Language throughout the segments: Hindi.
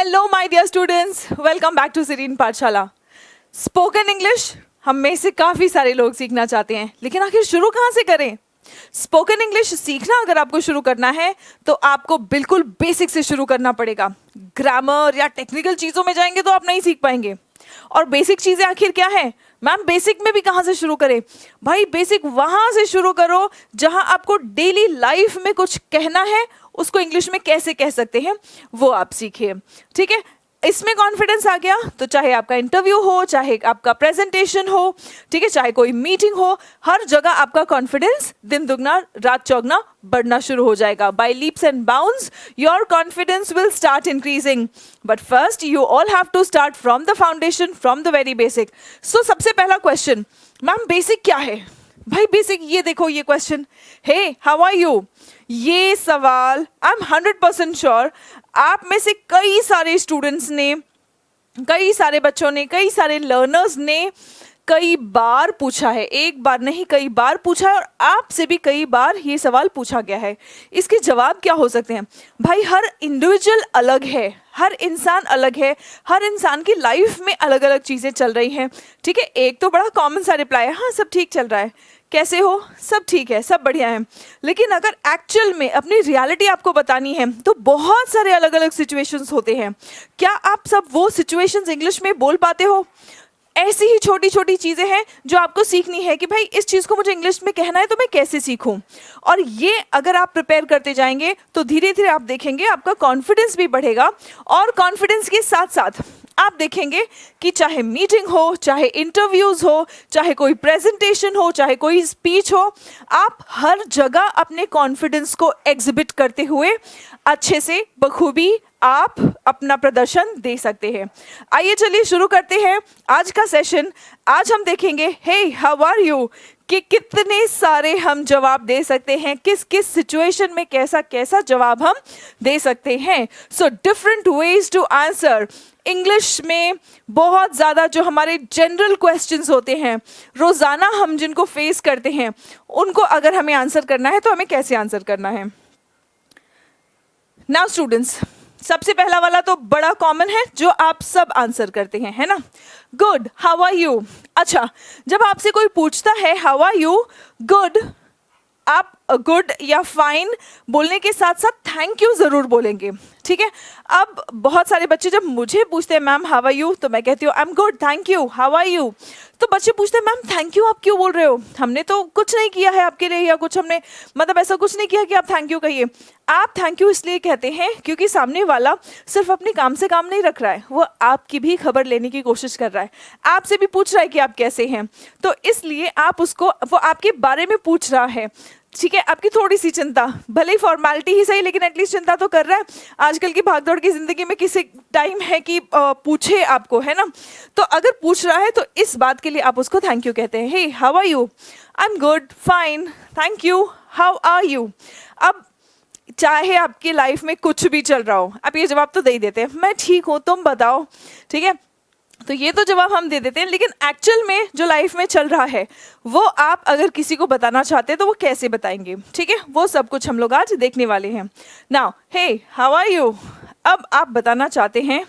Hello my dear students, welcome back to Sirin Pathshala. Spoken English हम में से काफ़ी सारे लोग सीखना चाहते हैं, लेकिन आखिर शुरू कहाँ से करें? स्पोकन इंग्लिश सीखना अगर आपको शुरू करना है तो आपको बिल्कुल बेसिक से शुरू करना पड़ेगा। ग्रामर या टेक्निकल चीज़ों में जाएंगे तो आप नहीं सीख पाएंगे। और बेसिक चीज़ें आखिर क्या है? मैम बेसिक में भी कहाँ से शुरू करें? भाई बेसिक वहाँ से शुरू करो जहाँ आपको डेली लाइफ में कुछ कहना है, उसको इंग्लिश में कैसे कह सकते हैं वो आप सीखिए। ठीक है, इसमें कॉन्फिडेंस आ गया तो चाहे आपका इंटरव्यू हो, चाहे आपका प्रेजेंटेशन हो, ठीक है, चाहे कोई मीटिंग हो, हर जगह आपका कॉन्फिडेंस दिन दुगना रात चौगना बढ़ना शुरू हो जाएगा। By leaps and bounds your confidence will start increasing, but first you all have to start from the foundation, from the very basic. So सबसे पहला क्वेश्चन, मैम बेसिक क्या है? भाई बेसिक ये देखो, ये question, hey how are you, ये सवाल आई एम 100% श्योर आप में से कई सारे स्टूडेंट्स ने, कई सारे बच्चों ने, कई सारे लर्नर्स ने कई बार पूछा है। एक बार नहीं, कई बार पूछा है, और आपसे भी कई बार ये सवाल पूछा गया है। इसके जवाब क्या हो सकते हैं? भाई हर इंडिविजुअल अलग है, हर इंसान अलग है, हर इंसान की लाइफ में अलग अलग चीज़ें चल रही हैं। ठीक है, एक तो बड़ा कॉमन सा रिप्लाई है, हाँ सब ठीक चल रहा है, कैसे हो, सब ठीक है, सब बढ़िया है। लेकिन अगर एक्चुअल में अपनी रियलिटी आपको बतानी है तो बहुत सारे अलग अलग सिचुएशंस होते हैं। क्या आप सब वो सिचुएशंस इंग्लिश में बोल पाते हो? ऐसी ही छोटी छोटी चीज़ें हैं जो आपको सीखनी है कि भाई इस चीज़ को मुझे इंग्लिश में कहना है तो मैं कैसे सीखूं। और ये अगर आप प्रिपेयर करते जाएंगे तो धीरे धीरे आप देखेंगे आपका कॉन्फिडेंस भी बढ़ेगा। और कॉन्फिडेंस के साथ साथ आप देखेंगे कि चाहे मीटिंग हो, चाहे इंटरव्यूज़ हो, चाहे कोई प्रेजेंटेशन हो, चाहे कोई स्पीच हो, आप हर जगह अपने कॉन्फिडेंस को एग्जिबिट करते हुए अच्छे से बखूबी आप अपना प्रदर्शन दे सकते हैं। आइए चलिए शुरू करते हैं आज का सेशन। आज हम देखेंगे हे हाउ आर यू कि कितने सारे हम जवाब दे सकते हैं, किस किस सिचुएशन में कैसा कैसा जवाब हम दे सकते हैं। So different ways to answer. English में बहुत ज़्यादा जो हमारे जनरल क्वेश्चंस होते हैं, रोज़ाना हम जिनको फेस करते हैं, उनको अगर हमें आंसर करना है तो हमें कैसे आंसर करना है। नाउ स्टूडेंट्स, सबसे पहला वाला तो बड़ा कॉमन है जो आप सब आंसर करते हैं, है ना? Good, how are you. अच्छा, जब आपसे कोई पूछता है हाउ आर यू, गुड, आप गुड या फाइन बोलने के साथ साथ थैंक यू ज़रूर बोलेंगे। ठीक है, अब बहुत सारे बच्चे जब मुझे पूछते हैं मैम हाउ आर यू, तो मैं कहती हूँ I am good thank you, how are you. तो बच्चे पूछते हैं मैम थैंक यू आप क्यों बोल रहे हो, हमने तो कुछ नहीं किया है आपके लिए, या कुछ हमने मतलब ऐसा कुछ नहीं किया कि आप थैंक यू कहिए। आप थैंक यू इसलिए कहते हैं क्योंकि सामने वाला सिर्फ अपने काम से काम नहीं रख रहा है, वो आपकी भी खबर लेने की कोशिश कर रहा है, आपसे भी पूछ रहा है कि आप कैसे हैं, तो इसलिए आप उसको, वो आपके बारे में पूछ रहा है। ठीक है, आपकी थोड़ी सी चिंता, भले ही फॉर्मेलिटी ही सही, लेकिन एटलीस्ट चिंता तो कर रहा है। आजकल की भागदौड़ की ज़िंदगी में किसी टाइम है कि पूछे आपको, है ना? तो अगर पूछ रहा है तो इस बात के लिए आप उसको थैंक यू कहते हैं। Hey how are you, I am good fine thank you, how are you. अब चाहे आपकी लाइफ में कुछ भी चल रहा हो, आप ये जवाब तो दे ही देते हैं, मैं ठीक हूँ तुम बताओ। ठीक है, तो ये तो जवाब हम दे देते हैं, लेकिन एक्चुअल में जो लाइफ में चल रहा है वो आप अगर किसी को बताना चाहते हैं तो वो कैसे बताएंगे। ठीक है, वो सब कुछ हम लोग आज देखने वाले हैं। Now hey how are you, अब आप बताना चाहते हैं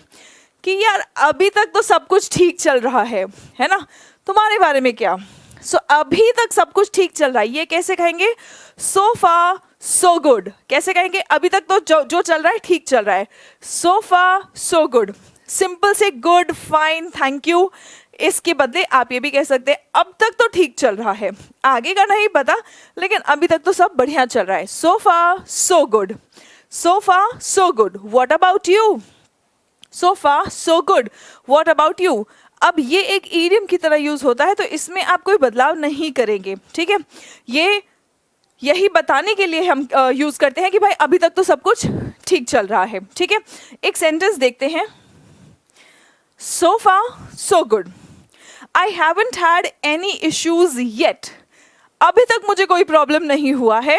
कि यार अभी तक तो सब कुछ ठीक चल रहा है ना, तुम्हारे बारे में क्या? सो अभी तक सब कुछ ठीक चल रहा है, ये कैसे कहेंगे? सो फार सो गुड। कैसे कहेंगे? अभी तक तो जो चल रहा है ठीक चल रहा है, so far so good. Simple से गुड फाइन थैंक यू, इसके बदले आप ये भी कह सकते हैं अब तक तो ठीक चल रहा है, आगे का नहीं पता लेकिन अभी तक तो सब बढ़िया चल रहा है। So far so good, so far so good, what about you, so far so good, what about you. अब ये एक ईडियम की तरह यूज होता है, तो इसमें आप कोई बदलाव नहीं करेंगे। ठीक है, ये यही बताने के लिए हम यूज करते हैं कि भाई अभी तक तो सब कुछ ठीक चल रहा है। ठीक है, एक सेंटेंस देखते हैं। So far, so good. I haven't had any issues yet. अभी तक मुझे कोई प्रॉब्लम नहीं हुआ है,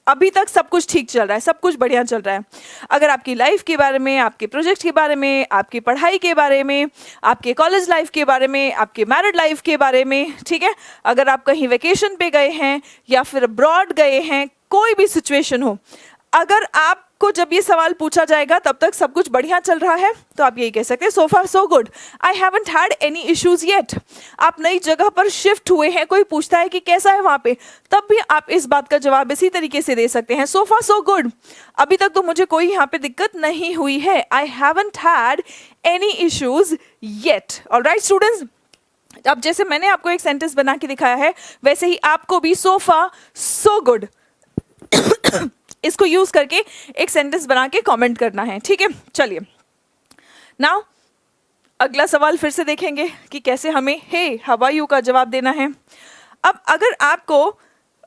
अभी तक सब कुछ ठीक चल रहा है, सब कुछ बढ़िया चल रहा है। अगर आपकी लाइफ के बारे में, आपके प्रोजेक्ट के बारे में, आपकी पढ़ाई के बारे में, आपके कॉलेज लाइफ के बारे में, आपके मैरिड लाइफ के बारे में, ठीक है, अगर आप कहीं वेकेशन पे गए हैं या फिर अब्रॉड गए हैं, कोई भी सिचुएशन हो, अगर आपको जब ये सवाल पूछा जाएगा तब तक सब कुछ बढ़िया चल रहा है तो आप यही कह सकते हैं so far so good, I haven't had any issues yet. आप नई जगह पर शिफ्ट हुए हैं, कोई पूछता है कि कैसा है वहाँ पे, तब भी आप इस बात का जवाब इसी तरीके से दे सकते हैं, सो फार सो गुड, अभी तक तो मुझे कोई यहाँ पे दिक्कत नहीं हुई है, आई haven't had any issues yet. Alright students, अब जैसे मैंने आपको एक सेंटेंस बना के दिखाया है वैसे ही आपको भी सो फार सो गुड इसको यूज करके एक सेंटेंस बना के कमेंट करना है, ठीक है। चलिए नाउ अगला सवाल फिर से देखेंगे कि कैसे हमें हे हाउ आर यू का जवाब देना है। अब अगर आपको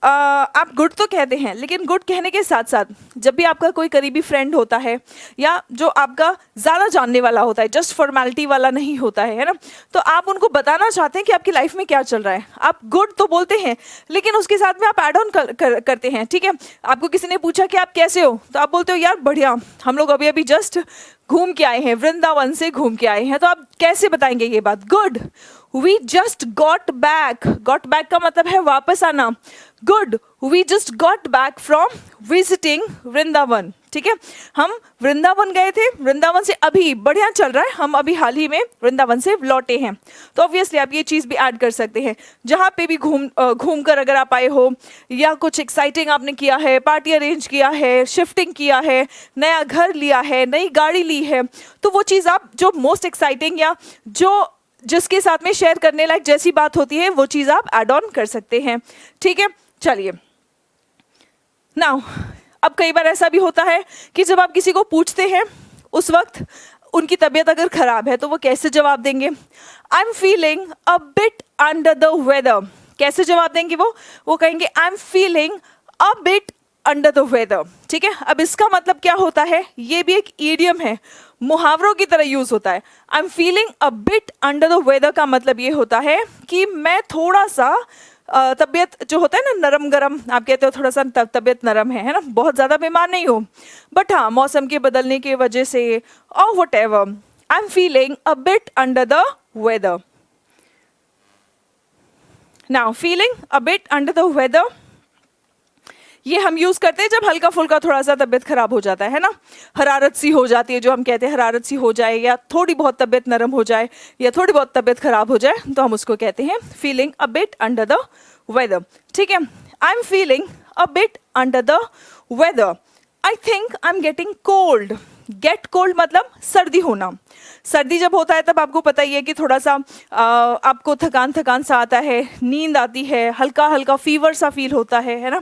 आप गुड तो कहते हैं, लेकिन गुड कहने के साथ साथ जब भी आपका कोई करीबी फ्रेंड होता है या जो आपका ज़्यादा जानने वाला होता है, जस्ट फॉर्मेलिटी वाला नहीं होता है ना, तो आप उनको बताना चाहते हैं कि आपकी लाइफ में क्या चल रहा है। आप गुड तो बोलते हैं लेकिन उसके साथ में आप ऐड ऑन करते हैं, ठीक है। आपको किसी ने पूछा कि आप कैसे हो, तो आप बोलते हो यार बढ़िया, हम लोग अभी अभी जस्ट घूम के आए हैं, वृंदावन से घूम के आए हैं। तो आप कैसे बताएंगे ये बात? Good, we just got back. Got back का मतलब है वापस आना। Good, we just got back from visiting Vrindavan, ठीक है। हम वृंदावन गए थे, वृंदावन से अभी बढ़िया चल रहा है, हम अभी हाल ही में वृंदावन से लौटे हैं। तो ऑब्वियसली आप ये चीज़ भी ऐड कर सकते हैं। जहाँ पे भी घूम कर अगर आप आए हो या कुछ एक्साइटिंग आपने किया है, पार्टी अरेंज किया है, शिफ्टिंग किया है, नया घर लिया है, नई गाड़ी ली है, तो वो चीज़ आप जो मोस्ट एक्साइटिंग या जो जिसके साथ में शेयर करने लायक जैसी बात होती है वो चीज़ आप ऐड ऑन कर सकते हैं, ठीक है। चलिए नाउ अब कई बार ऐसा भी होता है कि जब आप किसी को पूछते हैं उस वक्त उनकी तबीयत अगर खराब है तो वो कैसे जवाब देंगे? I am feeling a bit under the weather. कैसे जवाब देंगे वो कहेंगे I am feeling a bit under the weather, ठीक है। अब इसका मतलब क्या होता है? ये भी एक ईडियम है, मुहावरों की तरह यूज होता है। I am feeling a bit under the weather का मतलब ये होता है कि मैं थोड़ा सा तबीयत जो होता है ना नरम गरम, आप कहते हो थोड़ा सा तबीयत नरम है ना, बहुत ज़्यादा बीमार नहीं हो, बट हाँ मौसम के बदलने की वजह से और whatever, I am feeling a bit under the weather. Now feeling a bit under the weather ये हम यूज़ करते हैं जब हल्का फुल्का थोड़ा सा तबीयत खराब हो जाता है ना, हरारत सी हो जाती है, जो हम कहते हैं हरारत सी हो जाए या थोड़ी बहुत तबीयत नरम हो जाए या थोड़ी बहुत तबीयत खराब हो जाए तो हम उसको कहते हैं feeling a bit under the weather, ठीक है। I am feeling a bit under the weather. I think I am getting cold. Get cold मतलब सर्दी होना। सर्दी जब होता है तब आपको पता ही है कि थोड़ा सा आपको थकान थकान सा आता है, नींद आती है, हल्का हल्का फीवर सा फील होता है ना,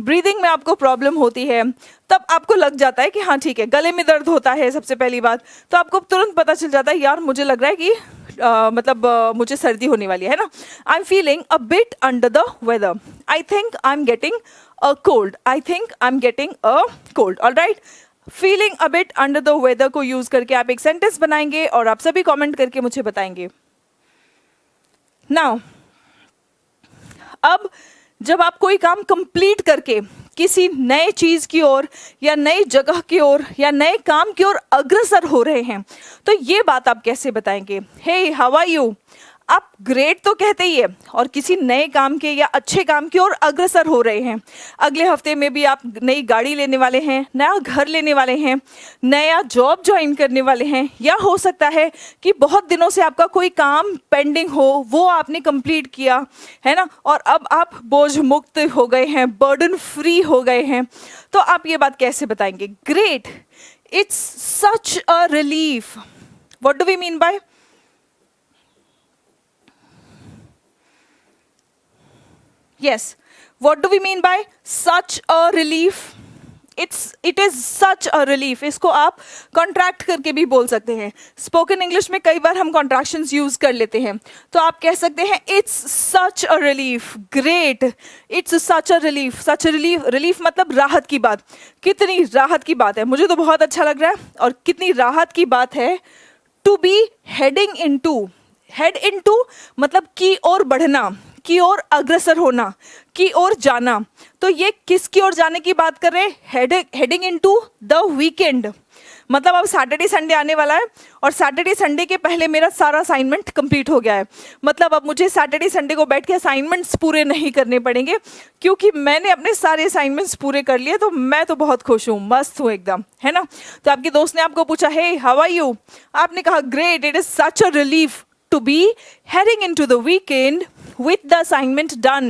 ब्रीदिंग में आपको प्रॉब्लम होती है, तब आपको लग जाता है कि हाँ ठीक है, गले में दर्द होता है सबसे पहली बात, तो आपको तुरंत पता चल जाता है यार मुझे लग रहा है कि मुझे सर्दी होने वाली है ना। I am feeling a bit under the weather. I think I am getting a cold. I think I am getting a cold. Alright, feeling a bit under the weather को यूज करके आप एक सेंटेंस बनाएंगे और आप सभी कमेंट करके मुझे बताएंगे। नाउ अब जब आप कोई काम कंप्लीट करके किसी नए चीज की ओर या नई जगह की ओर या नए काम की ओर अग्रसर हो रहे हैं तो ये बात आप कैसे बताएंगे? हे हाउ आर यू, आप ग्रेट तो कहते ही है और किसी नए काम के या अच्छे काम की ओर अग्रसर हो रहे हैं। अगले हफ्ते में भी आप नई गाड़ी लेने वाले हैं, नया घर लेने वाले हैं, नया जॉब ज्वाइन करने वाले हैं, या हो सकता है कि बहुत दिनों से आपका कोई काम पेंडिंग हो वो आपने कंप्लीट किया है ना, और अब आप बोझ मुक्त हो गए हैं, बर्डन फ्री हो गए हैं। तो आप ये बात कैसे बताएंगे? Great, it's such a relief. What do we mean by? Yes, what do we mean by such a relief? It is such a relief. इसको आप कॉन्ट्रैक्ट करके भी बोल सकते हैं। स्पोकन इंग्लिश में कई बार हम कॉन्ट्रैक्शंस यूज कर लेते हैं, तो आप कह सकते हैं it's such a relief. Great, it's such a relief. Such a relief, relief मतलब राहत की बात। कितनी राहत की बात है, मुझे तो बहुत अच्छा लग रहा है। और कितनी राहत की बात है to be heading into. Head into मतलब की ओर बढ़ना, की ओर अग्रसर होना, की ओर जाना। तो ये किस की ओर जाने की बात कर रहे हैं? हेडिंग इनटू द वीकेंड, मतलब अब सैटरडे संडे आने वाला है और सैटरडे संडे के पहले मेरा सारा असाइनमेंट कंप्लीट हो गया है। मतलब अब मुझे सैटरडे संडे को बैठ के असाइनमेंट्स पूरे नहीं करने पड़ेंगे, क्योंकि मैंने अपने सारे असाइनमेंट्स पूरे कर लिए। तो मैं तो बहुत खुश हूँ, मस्त हूँ एकदम, है ना। तो आपके दोस्त ने आपको पूछा, हे हाउ आर यू, आपने कहा great, it is such a relief to be heading into the weekend with the assignment done।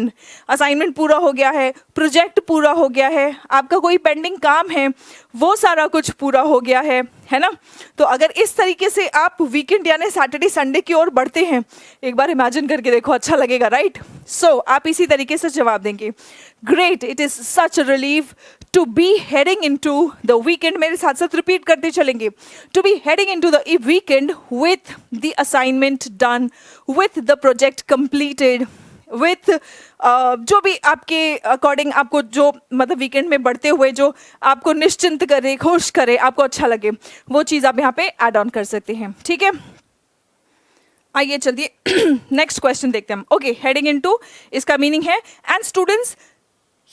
Assignment पूरा हो गया है, प्रोजेक्ट पूरा हो गया है, आपका कोई पेंडिंग काम है वो सारा कुछ पूरा हो गया है ना। तो अगर इस तरीके से आप वीकेंड यानी सैटरडे संडे की ओर बढ़ते हैं, एक बार इमेजिन करके देखो, अच्छा लगेगा, राइट। सो आप इसी तरीके से जवाब देंगे, great, it is such a relief to be heading into the weekend. मेरे साथ साथ रिपीट करते चलेंगे, to be heading into the weekend with the assignment done, with the project completed, with जो भी आपके अकॉर्डिंग आपको जो मतलब वीकेंड में बढ़ते हुए जो आपको निश्चिंत करे, खुश करे, आपको अच्छा लगे, वो चीज़ आप यहाँ पे ऐड ऑन कर सकते हैं, ठीक है। आइए चलिए नेक्स्ट क्वेश्चन देखते हैं हम। ओके, हेडिंग इनटू, इसका मीनिंग है एंड स्टूडेंट्स,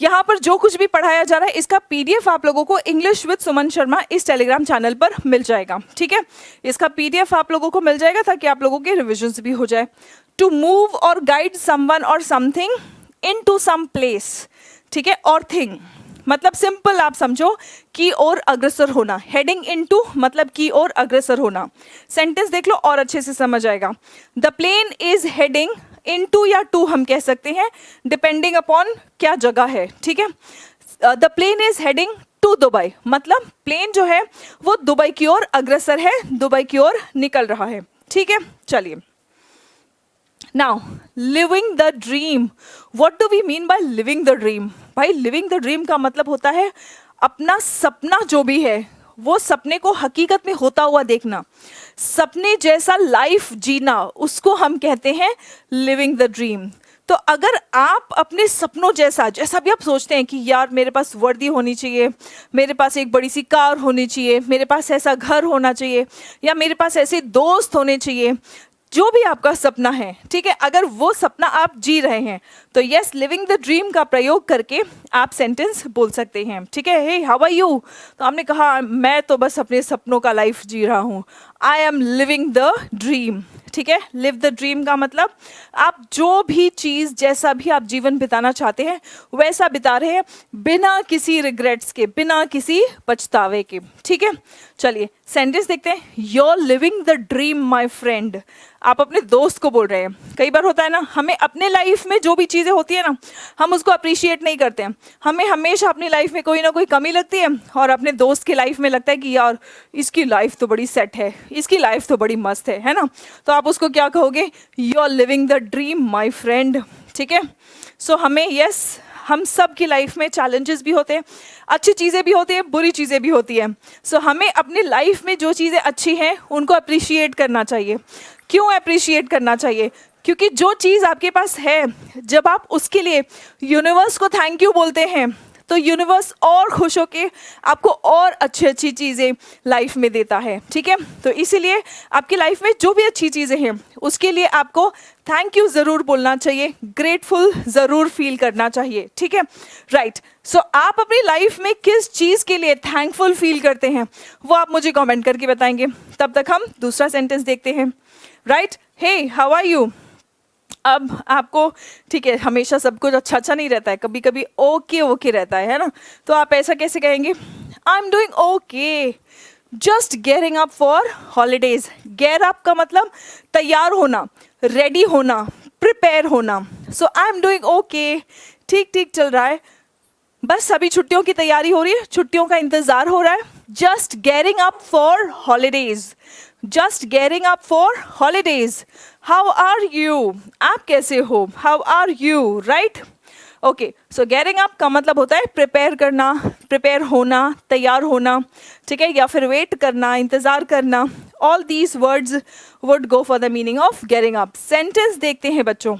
यहाँ पर जो कुछ भी पढ़ाया जा रहा है इसका पीडीएफ आप लोगों को इंग्लिश विद सुमन शर्मा इस टेलीग्राम चैनल पर मिल जाएगा, ठीक है। इसका पीडीएफ आप लोगों को मिल जाएगा ताकि आप लोगों के रिविजन्स भी हो जाए। To move or guide someone or something into some place, ठीक है, और थिंग, मतलब सिंपल आप समझो, की ओर अग्रसर होना। हेडिंग इनटू मतलब की ओर अग्रसर होना। सेंटेंस देख लो और अच्छे से समझ आएगा। The plane is heading into या टू हम कह सकते हैं, डिपेंडिंग अपॉन क्या जगह है, ठीक है। The plane is heading to Dubai, मतलब प्लेन जो है वो दुबई की ओर अग्रसर है, दुबई की ओर निकल रहा है, ठीक है। चलिए, now living the dream, what do we mean by living the dream. भाई लिविंग द ड्रीम का मतलब होता है अपना सपना जो भी है वो सपने को हकीकत में होता हुआ देखना, सपने जैसा लाइफ जीना, उसको हम कहते हैं लिविंग द ड्रीम। तो अगर आप अपने सपनों जैसा, जैसा भी आप सोचते हैं कि यार मेरे पास वर्दी होनी चाहिए, मेरे पास एक बड़ी सी कार होनी चाहिए, मेरे पास ऐसा घर होना चाहिए, या मेरे पास ऐसे दोस्त होने चाहिए, जो भी आपका सपना है, ठीक है, अगर वो सपना आप जी रहे हैं तो यस, लिविंग द ड्रीम का प्रयोग करके आप सेंटेंस बोल सकते हैं, ठीक है। हे हाउ आर यू, तो आपने कहा मैं तो बस अपने सपनों का लाइफ जी रहा हूँ, I M living the dream, ठीक है। लिव द ड्रीम का मतलब आप जो भी चीज़, जैसा भी आप जीवन बिताना चाहते हैं वैसा बिता रहे हैं, बिना किसी रिग्रेट्स के, बिना किसी पछतावे के, ठीक है। चलिए सेंटेंस देखते हैं। Your living the dream my friend, आप अपने दोस्त को बोल रहे हैं। कई बार होता है ना, हमें अपने लाइफ में जो भी चीज़ें होती है ना, हम उसको अप्रिशिएट नहीं करते हैं, हमें हमेशा अपनी लाइफ में कोई ना कोई कमी लगती है, और अपने दोस्त की लाइफ में लगता है कि यार इसकी लाइफ तो बड़ी सेट है, इसकी लाइफ तो बड़ी मस्त है ना। तो आप उसको क्या कहोगे, you are living the dream my friend, ठीक है। सो हमें यस, हम सब की लाइफ में चैलेंजेस भी होते हैं, अच्छी चीज़ें भी होती हैं, बुरी चीज़ें भी होती हैं। सो हमें अपनी लाइफ में जो चीज़ें अच्छी हैं उनको अप्रिशिएट करना चाहिए। क्यों अप्रिशिएट करना चाहिए? क्योंकि जो चीज़ आपके पास है, जब आप उसके लिए यूनिवर्स को थैंक यू बोलते हैं तो यूनिवर्स और खुश होके आपको और अच्छी चीज़ें लाइफ में देता है, ठीक है। तो इसीलिए आपकी लाइफ में जो भी अच्छी चीज़ें हैं उसके लिए आपको थैंक यू ज़रूर बोलना चाहिए, ग्रेटफुल ज़रूर फील करना चाहिए, ठीक है, राइट। सो आप अपनी लाइफ में किस चीज़ के लिए थैंकफुल फील करते हैं वो आप मुझे कमेंट करके बताएंगे। तब तक हम दूसरा सेंटेंस देखते हैं, right. Hey how are you, अब आपको, ठीक है, हमेशा सब कुछ अच्छा नहीं रहता है, कभी कभी ओके रहता है ना। तो आप ऐसा कैसे कहेंगे, I am doing okay, just gearing up for holidays. Gear up का मतलब तैयार होना, रेडी होना, प्रिपेयर होना। सो आई एम डूइंग ओके, ठीक चल रहा है, बस अभी छुट्टियों की तैयारी हो रही है, छुट्टियों का इंतज़ार हो रहा है। Just gearing up for holidays, just gearing up for holidays. How are you, आप कैसे हो, how are you, right. Okay, so gearing up का मतलब होता है प्रिपेयर करना, प्रिपेयर होना, तैयार होना, ठीक है, या फिर वेट करना, इंतज़ार करना। All these words would go for the meaning of gearing up. Sentence देखते हैं बच्चों।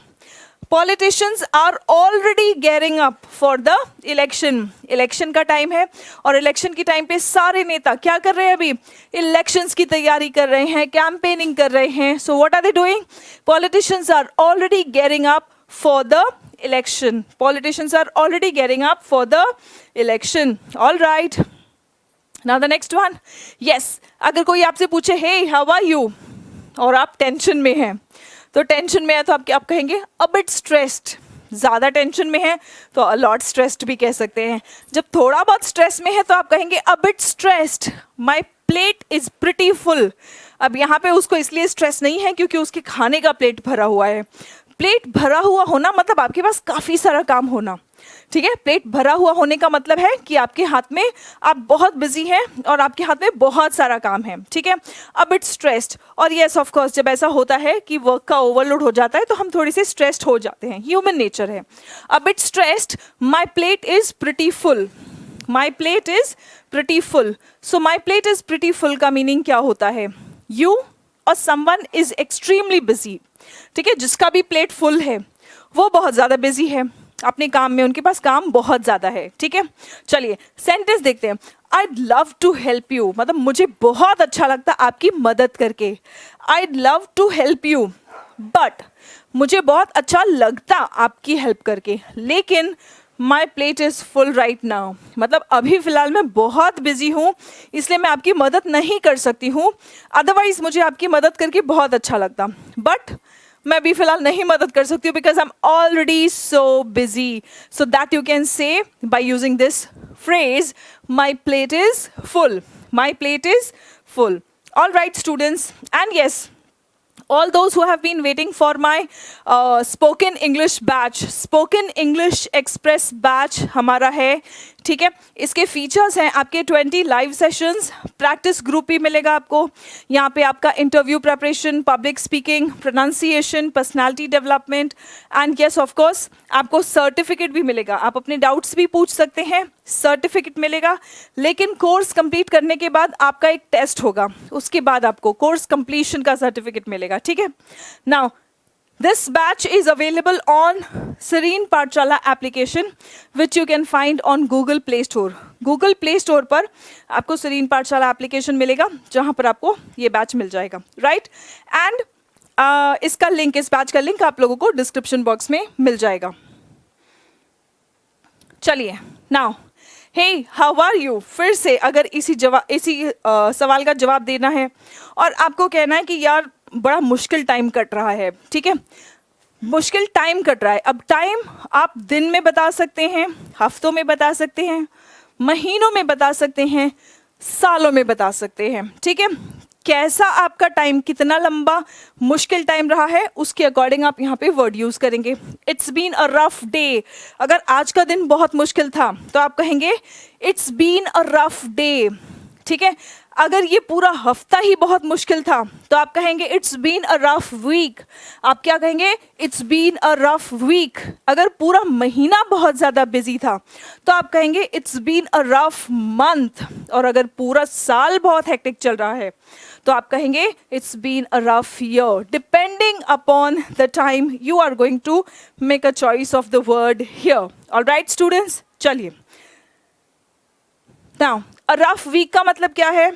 Politicians are already gearing up for the election. Election का टाइम है और इलेक्शन के टाइम पे सारे नेता क्या कर रहे हैं, अभी इलेक्शंस की तैयारी कर रहे हैं, कैंपेनिंग कर रहे हैं। So what are they doing, politicians are already gearing up for the election. Politicians are already gearing up for the election. All right. Now the next one, yes, अगर कोई आपसे पूछे हे हाउ आर यू और आप टेंशन में हैं, तो टेंशन में है तो आप कहेंगे अ बिट स्ट्रेस्ड, ज़्यादा टेंशन में है तो अ लॉट स्ट्रेस्ड भी कह सकते हैं। जब थोड़ा बहुत स्ट्रेस में है तो आप कहेंगे a bit stressed, my plate is pretty full. अब यहाँ पे उसको इसलिए स्ट्रेस नहीं है क्योंकि उसके खाने का प्लेट भरा हुआ है। प्लेट भरा हुआ होना मतलब आपके पास काफ़ी सारा काम होना, ठीक है। प्लेट भरा हुआ होने का मतलब है कि आपके हाथ में, आप बहुत बिजी हैं और आपके हाथ में बहुत सारा काम है, ठीक है। अ बिट स्ट्रेस्ड, और यस ऑफ कोर्स जब ऐसा होता है कि वर्क का ओवरलोड हो जाता है तो हम थोड़ी सी स्ट्रेस्ड हो जाते हैं, ह्यूमन नेचर है। A bit stressed, my plate is pretty full, my plate is pretty full. So my plate is pretty full का मीनिंग क्या होता है? यू और समवन इज़ एक्सट्रीमली बिजी, ठीक है। जिसका भी प्लेट फुल है वो बहुत ज़्यादा बिजी है अपने काम में, उनके पास काम बहुत ज़्यादा है, ठीक है। चलिए सेंटेंस देखते हैं। I'd love to help you, मतलब मुझे बहुत अच्छा लगता आपकी मदद करके। I'd love to help you, but मुझे बहुत अच्छा लगता आपकी हेल्प करके, लेकिन my plate is full right now, मतलब अभी फ़िलहाल मैं बहुत बिजी हूँ इसलिए मैं आपकी मदद नहीं कर सकती हूँ, अदरवाइज़ मुझे आपकी मदद करके बहुत अच्छा लगता, बट मैं भी फिलहाल नहीं मदद कर सकती हूँ because I am already so busy. So that you can say by using this phrase, my plate is full, my plate is full. All right students, and yes, all those who have been waiting for my spoken English batch, spoken English express batch हमारा है, ठीक है। इसके फीचर्स हैं आपके 20 लाइव सेशंस, प्रैक्टिस ग्रुप भी मिलेगा आपको, यहाँ पे आपका interview preparation, public speaking, pronunciation, personality development, and yes of course आपको सर्टिफिकेट भी मिलेगा, आप अपने डाउट्स भी पूछ सकते हैं, सर्टिफिकेट मिलेगा। लेकिन कोर्स कंप्लीट करने के बाद आपका एक टेस्ट होगा, उसके बाद आपको कोर्स कंप्लीशन का सर्टिफिकेट मिलेगा, ठीक है। Now this batch is available on Serene Pathshala application which you can find on Google Play Store. Google Play Store पर आपको Serene Pathshala application मिलेगा जहाँ पर आपको ये बैच मिल जाएगा, राइट। एंड इसका लिंक, इस बैच का लिंक आप लोगों को डिस्क्रिप्शन बॉक्स में मिल जाएगा। चलिए now, hey how are you, फिर से अगर इसी सवाल का जवाब देना है और आपको कहना है कि यार बड़ा मुश्किल टाइम कट रहा है, ठीक है, मुश्किल टाइम कट रहा है। अब टाइम आप दिन में बता सकते हैं, हफ्तों में बता सकते हैं, महीनों में बता सकते हैं, सालों में बता सकते हैं, ठीक है। कैसा आपका टाइम, कितना लंबा मुश्किल टाइम रहा है, उसके अकॉर्डिंग आप यहाँ पे वर्ड यूज़ करेंगे। It's been a rough day, अगर आज का दिन बहुत मुश्किल था तो आप कहेंगे it's been a rough day, ठीक है। अगर ये पूरा हफ्ता ही बहुत मुश्किल था तो आप कहेंगे it's been a rough week. आप क्या कहेंगे? It's been a rough week. अगर पूरा महीना बहुत ज़्यादा बिजी था तो आप कहेंगे it's been a rough month. और अगर पूरा साल बहुत हेक्टिक चल रहा है तो आप कहेंगे it's been a rough year, depending upon the time you are going to make a choice of the word here. Alright students, चलिए नाउ अ रफ वीक का मतलब क्या है?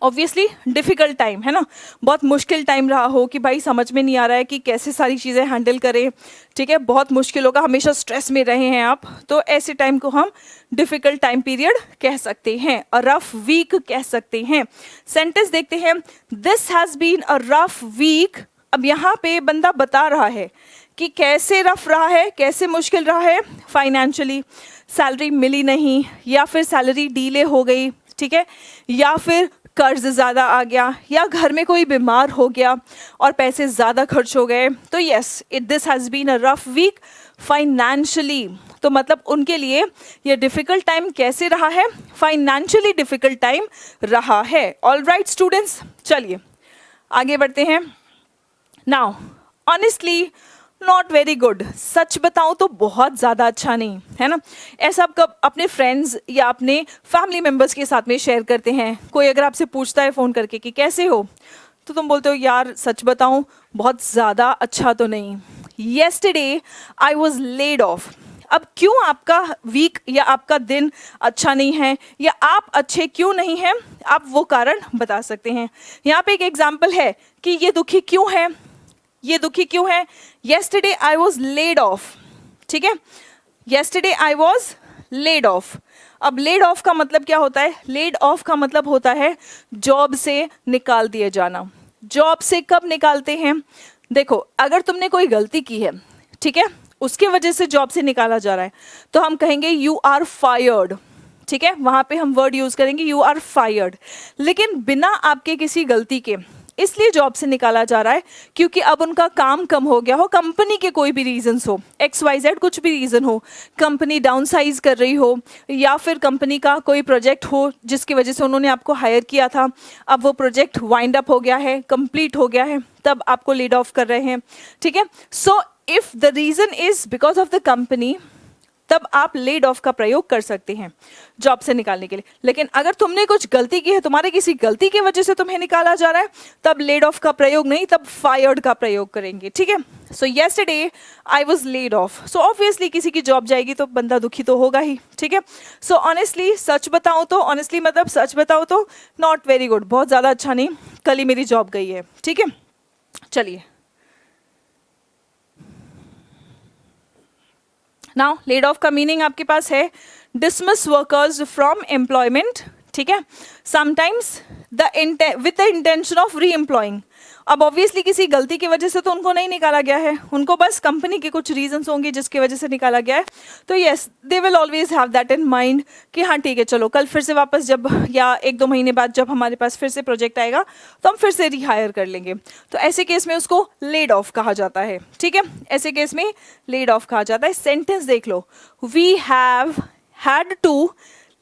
ऑब्वियसली डिफ़िकल्ट टाइम है ना, बहुत मुश्किल टाइम रहा हो कि भाई समझ में नहीं आ रहा है कि कैसे सारी चीज़ें हैंडल करें, ठीक है, बहुत मुश्किल होगा, हमेशा स्ट्रेस में रहे हैं आप, तो ऐसे टाइम को हम डिफ़िकल्ट टाइम पीरियड कह सकते हैं, अ रफ वीक कह सकते हैं। सेंटेंस देखते हैं, this has been a rough week. अब यहाँ पे बंदा बता रहा है कि कैसे रफ रहा है, कैसे मुश्किल रहा है, फाइनेंशियली सैलरी मिली नहीं, या फिर सैलरी डीले हो गई, ठीक है, या फिर कर्ज ज़्यादा आ गया, या घर में कोई बीमार हो गया और पैसे ज़्यादा खर्च हो गए, तो yes this has been a rough week financially. तो मतलब उनके लिए ये डिफ़िकल्ट टाइम कैसे रहा है? फाइनेंशियली डिफ़िकल्ट टाइम रहा है। ऑल राइट स्टूडेंट्स, चलिए आगे बढ़ते हैं। Now honestly not very good, सच बताऊँ तो बहुत ज़्यादा अच्छा नहीं है ना। ऐसा आप कब अपने फ्रेंड्स या अपने फैमिली मेम्बर्स के साथ में शेयर करते हैं? कोई अगर आपसे पूछता है फ़ोन करके कि कैसे हो, तो तुम बोलते हो यार सच बताऊँ बहुत ज़्यादा अच्छा तो नहीं, yesterday I was laid off. अब क्यों आपका वीक या आपका दिन अच्छा नहीं है, या आप अच्छे क्यों नहीं हैं, आप वो कारण बता सकते हैं। यहाँ पे एक एग्जाम्पल है कि ये दुखी क्यों है, ये दुखी क्यों है? Yesterday I was laid off, ठीक है, yesterday I was laid off. अब लेड ऑफ का मतलब क्या होता है? लेड ऑफ का मतलब होता है जॉब से निकाल दिए जाना। जॉब से कब निकालते हैं? देखो, अगर तुमने कोई गलती की है, ठीक है, उसके वजह से जॉब से निकाला जा रहा है, तो हम कहेंगे यू आर फायर्ड, ठीक है, वहां पे हम वर्ड यूज करेंगे यू आर फायर्ड। लेकिन बिना आपके किसी गलती के इसलिए जॉब से निकाला जा रहा है क्योंकि अब उनका काम कम हो गया हो, कंपनी के कोई भी रीजंस हो, XYZ कुछ भी रीजन हो, कंपनी डाउनसाइज कर रही हो, या फिर कंपनी का कोई प्रोजेक्ट हो जिसकी वजह से उन्होंने आपको हायर किया था, अब वो प्रोजेक्ट वाइंड अप हो गया है, कंप्लीट हो गया है, तब आपको लेड ऑफ कर रहे हैं, ठीक है। So if the reason is because of the company, तब आप लेड ऑफ का प्रयोग कर सकते हैं जॉब से निकालने के लिए। लेकिन अगर तुमने कुछ गलती की है, तुम्हारे किसी गलती की वजह से तुम्हें निकाला जा रहा है, तब लेड ऑफ का प्रयोग नहीं, तब फायर्ड का प्रयोग करेंगे, ठीक है। सो yesterday I was laid off. So obviously किसी की जॉब जाएगी तो बंदा दुखी तो होगा ही, ठीक है। सो ऑनेस्टली सच बताऊं तो, ऑनेस्टली मतलब सच बताऊं तो नॉट वेरी गुड, बहुत ज़्यादा अच्छा नहीं, कल ही मेरी जॉब गई है, ठीक है। चलिए, नाउ लेड ऑफ का मीनिंग आपके पास है डिसमिस वर्कर्स फ्रॉम एम्प्लॉयमेंट, ठीक है, sometimes with the intention of री एम्प्लॉइंग। अब ऑब्वियसली किसी गलती की वजह से तो उनको नहीं निकाला गया है, उनको बस कंपनी के कुछ रीजंस होंगे जिसकी वजह से निकाला गया है, तो yes they will always have that in mind कि हाँ ठीक है, चलो कल फिर से वापस जब, या 1-2 महीने बाद जब हमारे पास फिर से प्रोजेक्ट आएगा तो हम फिर से रिहायर कर लेंगे। तो ऐसे केस में उसको लेड ऑफ कहा जाता है, ठीक है, ऐसे केस में लेड ऑफ कहा जाता है। सेंटेंस देख लो, we have had to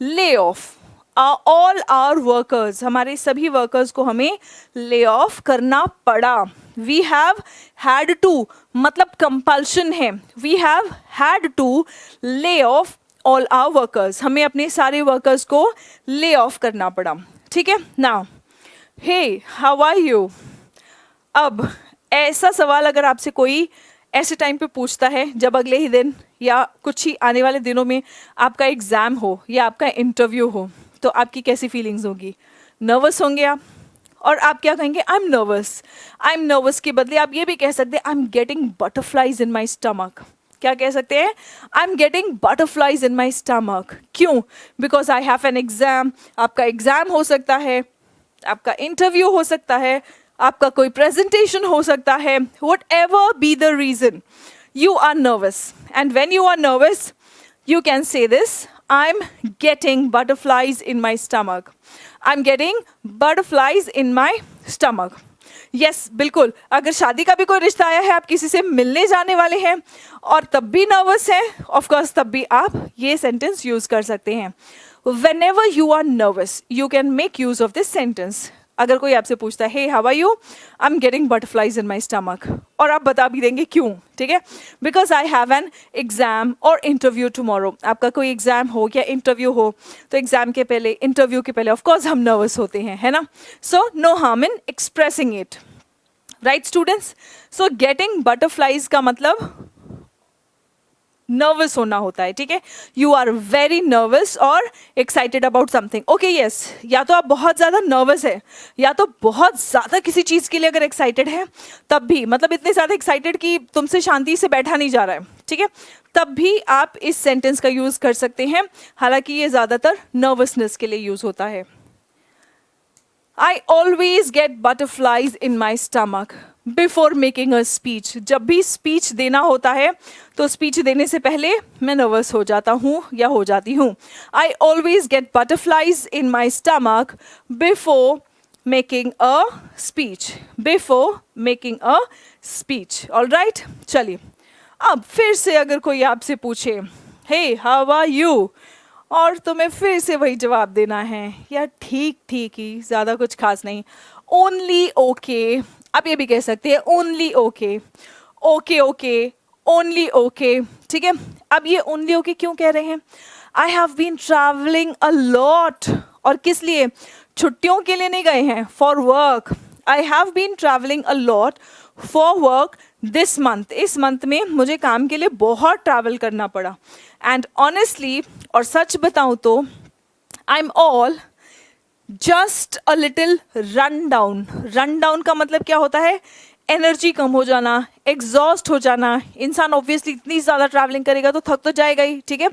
lay off all our workers, हमारे सभी वर्कर्स को हमें ले ऑफ करना पड़ा। वी हैव हैड टू मतलब कंपल्शन है, we have had to lay off all our workers, हमें अपने सारे वर्कर्स को ले ऑफ करना पड़ा, ठीक है। Now hey how are you. अब ऐसा सवाल अगर आपसे कोई ऐसे टाइम पे पूछता है जब अगले ही दिन या कुछ ही आने वाले दिनों में आपका एग्ज़ाम हो या आपका इंटरव्यू हो, तो आपकी कैसी फीलिंग्स होगी? नर्वस होंगे आप, और आप क्या कहेंगे? I am nervous. I am nervous के बदले आप ये भी कह सकते हैं I am getting butterflies in my stomach. क्या कह सकते हैं? I am getting butterflies in my stomach. क्यों? Because I have an exam. आपका एग्जाम हो सकता है, आपका इंटरव्यू हो सकता है, आपका कोई प्रेजेंटेशन हो सकता है, whatever be the reason, you are nervous, and when you are nervous you can say this, I'm getting butterflies in my stomach, I'm getting butterflies in my stomach। yes, बिल्कुल, अगर शादी का भी कोई रिश्ता आया है, आप किसी से मिलने जाने वाले हैं और तब भी नर्वस हैं, ऑफ कोर्स तब भी आप ये सेंटेंस यूज कर सकते हैं। whenever you are nervous you can make use of this sentence। अगर कोई आपसे पूछता है, hey how are you, I am getting butterflies in my stomach, और आप बता भी देंगे क्यों, ठीक है, because I have an exam और इंटरव्यू टुमारो। आपका कोई एग्जाम हो या इंटरव्यू हो, तो एग्जाम के पहले, इंटरव्यू के पहले ऑफकोर्स हम नर्वस होते हैं, है ना। So no harm in expressing it, right students. So getting butterflies का मतलब नर्वस होना होता है, ठीक है। यू आर वेरी नर्वस और excited about something. Okay yes, या तो आप बहुत ज़्यादा नर्वस है, या तो बहुत ज़्यादा किसी चीज़ के लिए अगर एक्साइटेड है, तब भी मतलब इतने ज़्यादा एक्साइटेड कि तुमसे शांति से बैठा नहीं जा रहा है, ठीक है, तब भी आप इस सेंटेंस का यूज़ कर सकते हैं। हालांकि ये ज़्यादातर नर्वसनेस के लिए यूज़ होता है। I always get butterflies in my stomach before making a speech. जब भी स्पीच देना होता है तो स्पीच देने से पहले मैं नर्वस हो जाता हूँ या हो जाती हूँ। I always get butterflies in my stomach before making a speech, before making a speech. All right, चलिए अब फिर से अगर कोई आपसे पूछे, हे हाउ आर यू, और तुम्हें फिर से वही जवाब देना है, या ठीक ठीक ही, ज़्यादा कुछ खास नहीं, ओनली ओके। आप ये भी कह सकते हैं only okay, okay okay, only okay, ठीक है। अब ये ओनली ओके क्यों कह रहे हैं? I have been travelling a lot, और किस लिए? छुट्टियों के लिए नहीं गए हैं, for work. I have been travelling a lot for work this month. इस मंथ में मुझे काम के लिए बहुत ट्रैवल करना पड़ा। एंड ऑनेस्टली, और सच बताऊं तो, I am all just a little run down. Run down का मतलब क्या होता है? एनर्जी कम हो जाना, एग्जॉस्ट हो जाना। इंसान ऑब्वियसली इतनी ज़्यादा ट्रैवलिंग करेगा तो थक तो जाएगा ही, ठीक है।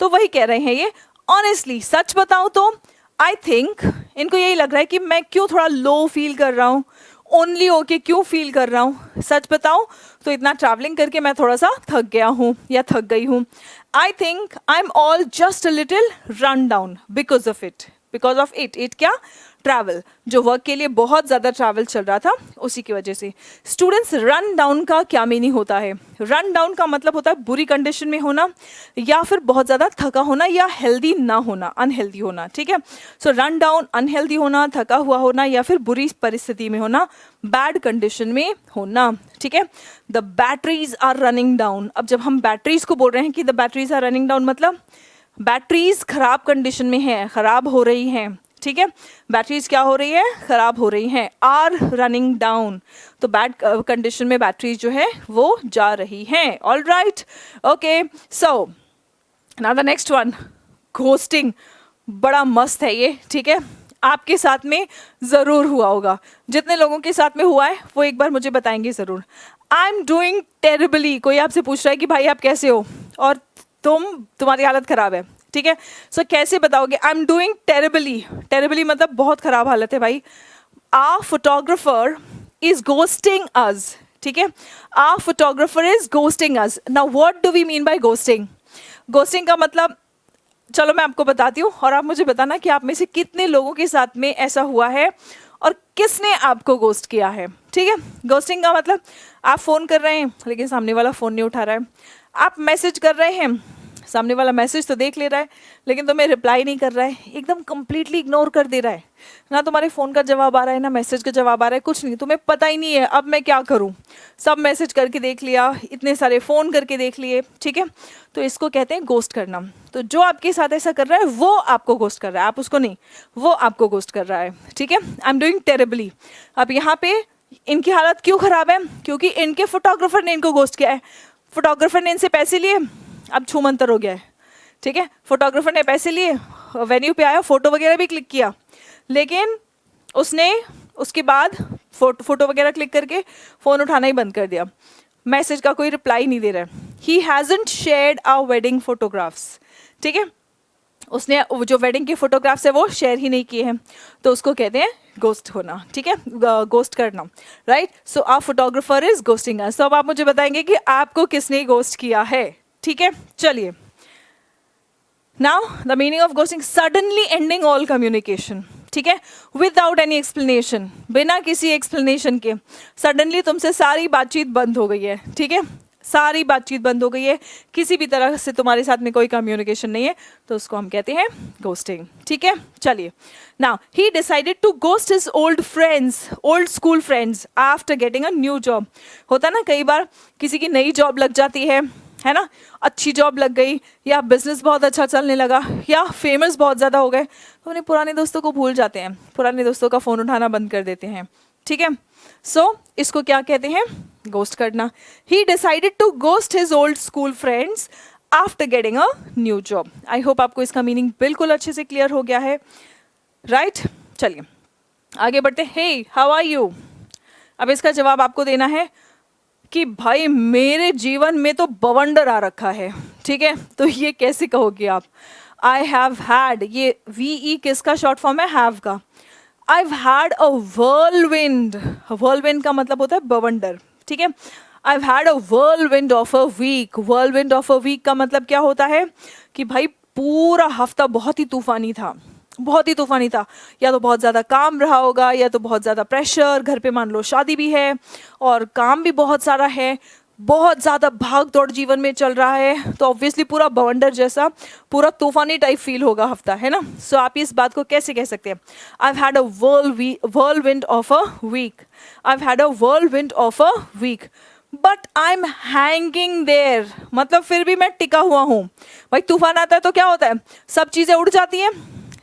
तो वही कह रहे हैं ये। ऑनेस्टली सच बताऊं तो आई थिंक इनको यही लग रहा है कि मैं क्यों थोड़ा लो फील कर रहा हूँ, ओनली ओके क्यों फील कर रहा हूँ। सच बताऊं तो इतना ट्रैवलिंग करके मैं थोड़ा सा थक गया हूँ या थक गई हूँ। आई think I am all just a little run down because of it. Because of it क्या, ट्रैवल, जो वर्क के लिए बहुत ज़्यादा ट्रैवल चल रहा था उसी की वजह से। स्टूडेंट्स, रन डाउन का क्या मीनिंग होता है? रन डाउन का मतलब होता है बुरी कंडीशन में होना, या फिर बहुत ज़्यादा थका होना, या हेल्दी ना होना, अनहेल्दी होना, ठीक है। सो रन डाउन, अनहेल्दी होना, थका हुआ होना, या फिर बुरी परिस्थिति में होना, बैड कंडीशन में होना, ठीक है। The batteries are running down. अब जब हम बैटरीज को बोल रहे हैं कि the batteries are running down, मतलब बैटरीज खराब कंडीशन में है, खराब हो रही हैं, ठीक है। बैटरीज क्या हो रही है, खराब हो रही हैं। आर रनिंग डाउन, तो बैड कंडीशन में बैटरीज जो है वो जा रही हैं। All right, okay. So now the next one, ghosting. बड़ा मस्त है ये, ठीक है। आपके साथ में ज़रूर हुआ होगा। जितने लोगों के साथ में हुआ है वो एक बार मुझे बताएंगे ज़रूर। आई एम डूइंग टेरिबली। कोई आपसे पूछ रहा है कि भाई आप कैसे हो, और तुम्हारी हालत ख़राब है, ठीक है। सो कैसे बताओगे? I am doing terribly. Terribly मतलब बहुत ख़राब हालत है भाई। A photographer is ghosting us, ठीक है। A photographer is ghosting us. Now what do we mean by ghosting? Ghosting का मतलब, चलो मैं आपको बताती हूँ और आप मुझे बताना कि आप में से कितने लोगों के साथ में ऐसा हुआ है और किसने आपको गोस्ट किया है, ठीक है। गोस्टिंग का मतलब आप फ़ोन कर रहे हैं लेकिन सामने वाला फ़ोन नहीं उठा रहा है। आप मैसेज कर रहे हैं, सामने वाला मैसेज तो देख ले रहा है लेकिन तुम्हें रिप्लाई नहीं कर रहा है, एकदम कंप्लीटली इग्नोर कर दे रहा है। ना तुम्हारे फ़ोन का जवाब आ रहा है, ना मैसेज का जवाब आ रहा है, कुछ नहीं। तुम्हें पता ही नहीं है अब मैं क्या करूं। सब मैसेज करके देख लिया, इतने सारे फ़ोन करके देख लिए, ठीक है। तो इसको कहते हैं गोस्ट करना। तो जो आपके साथ ऐसा कर रहा है वो आपको गोस्ट कर रहा है, आप उसको नहीं, वो आपको गोस्ट कर रहा है, ठीक है। I am doing terribly. अब यहाँ पे इनकी हालत क्यों ख़राब है? क्योंकि इनके फोटोग्राफर ने इनको गोस्ट किया है। फोटोग्राफर ने इनसे पैसे लिए, अब छूमंतर हो गया है, ठीक है। फोटोग्राफर ने पैसे लिए, वेन्यू पे आया, फ़ोटो वगैरह भी क्लिक किया, लेकिन उसने उसके बाद फोटो वगैरह क्लिक करके फ़ोन उठाना ही बंद कर दिया। मैसेज का कोई रिप्लाई नहीं दे रहा है। ही हैज़ंट शेयर्ड आवर वेडिंग फोटोग्राफ्स, ठीक है। उसने जो वेडिंग के फोटोग्राफ्स है वो शेयर ही नहीं किए हैं, तो उसको कहते हैं गोस्ट होना, ठीक है, गोस्ट करना, right. So our photographer is ghosting us. तो अब आप मुझे बताएंगे कि आपको किसने गोस्ट किया है, ठीक है। चलिए, now the meaning of ghosting, suddenly ending all communication, ठीक है, विदाउट एनी एक्सप्लेनेशन, बिना किसी एक्सप्लेनेशन के सडनली तुमसे सारी बातचीत बंद हो गई है, ठीक है। सारी बातचीत बंद हो गई है, किसी भी तरह से तुम्हारे साथ में कोई कम्युनिकेशन नहीं है, तो उसको हम कहते हैं गोस्टिंग, ठीक है। चलिए, now he decided to ghost his old friends, old school friends after getting a new job. होता ना कई बार किसी की नई जॉब लग जाती है ना, अच्छी जॉब लग गई, या बिजनेस बहुत अच्छा चलने लगा, या फेमस बहुत ज़्यादा हो गए, तो अपने पुराने दोस्तों को भूल जाते हैं, पुराने दोस्तों का फ़ोन उठाना बंद कर देते हैं, ठीक है। सो इसको क्या कहते हैं? गोस्ट करना। He decided to ghost his old school friends after getting a new job. I hope आपको इसका मीनिंग बिल्कुल अच्छे से क्लियर हो गया है, राइट। चलिए आगे बढ़ते हैं। Hey how are you? अब इसका जवाब आपको देना है कि भाई मेरे जीवन में तो बवंडर आ रखा है, ठीक है। तो ये कैसे कहोगे आप? आई हैव हैड, ये VE किसका शॉर्ट फॉर्म है? हैव का। I've had a whirlwind. Whirlwind का मतलब होता है बवंडर, ठीक है। I've had a whirlwind of a week. Whirlwind of a week का मतलब क्या होता है कि भाई पूरा हफ्ता बहुत ही तूफानी था, बहुत ही तूफानी था। या तो बहुत ज़्यादा काम रहा होगा, या तो बहुत ज़्यादा प्रेशर, घर पे मान लो शादी भी है और काम भी बहुत सारा है, बहुत ज़्यादा भाग दौड़ जीवन में चल रहा है, तो ऑब्वियसली पूरा बवंडर जैसा, पूरा तूफानी टाइप फील होगा हफ्ता, है ना। सो आप इस बात को कैसे कह सकते हैं? I had a whirlwind of a week. I had a whirlwind of a week, but I am hanging there, मतलब फिर भी मैं टिका हुआ हूँ। भाई तूफान आता है तो क्या होता है? सब चीज़ें उड़ जाती हैं,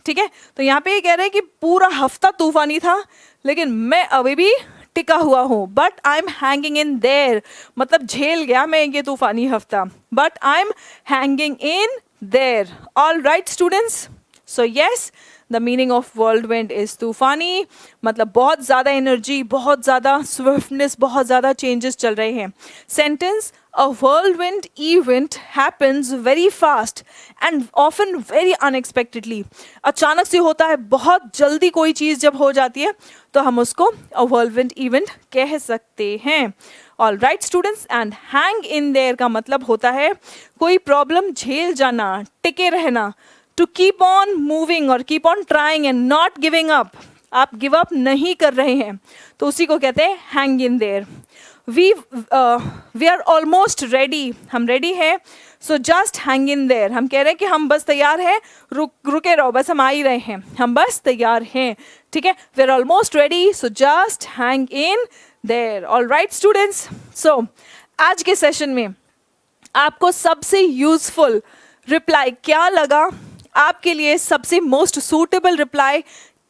ठीक है। तो यहाँ पे ये कह रहे हैं कि पूरा हफ्ता तूफानी था लेकिन मैं अभी भी टिका हुआ हूँ। But I am hanging in their, मतलब झेल गया मैं ये तूफानी हफ्ता, but I am hanging in there. All right students, so yes, the meaning of whirlwind is तूफानी, मतलब बहुत ज़्यादा एनर्जी, बहुत ज़्यादा स्विफ्टनेस, बहुत ज़्यादा चेंजेस चल रहे हैं. Sentence, a whirlwind event happens very fast and often very unexpectedly. अचानक से होता है, बहुत जल्दी कोई चीज़ जब हो जाती है तो हम उसको a whirlwind event कह सकते हैं. All right students, and hang in there का मतलब होता है कोई प्रॉब्लम झेल जाना, टिके रहना. टू कीप ऑन मूविंग और keep on trying and not giving up. आप गिव अप नहीं कर रहे हैं तो उसी को कहते हैं hang in there. We are almost ready, हम रेडी हैं. So just hang in there, हम कह रहे हैं कि हम बस तैयार हैं, रुके रहो, बस हम आ ही रहे हैं, हम बस तैयार हैं. ठीक है, we are almost ready, so just hang in there. All right students, so आज के सेशन में आपको सबसे यूजफुल रिप्लाई क्या लगा, आपके लिए सबसे मोस्ट सूटेबल रिप्लाई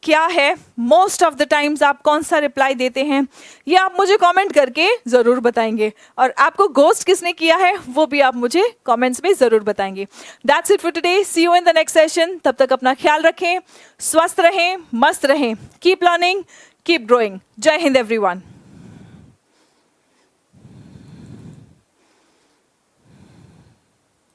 क्या है, मोस्ट ऑफ द टाइम्स आप कौन सा रिप्लाई देते हैं, ये आप मुझे कमेंट करके ज़रूर बताएंगे. और आपको घोस्ट किसने किया है वो भी आप मुझे कमेंट्स में ज़रूर बताएंगे. That's it for today, see you in the next session. तब तक अपना ख्याल रखें, स्वस्थ रहें, मस्त रहें. Keep learning, keep growing. जय हिंद एवरीवन.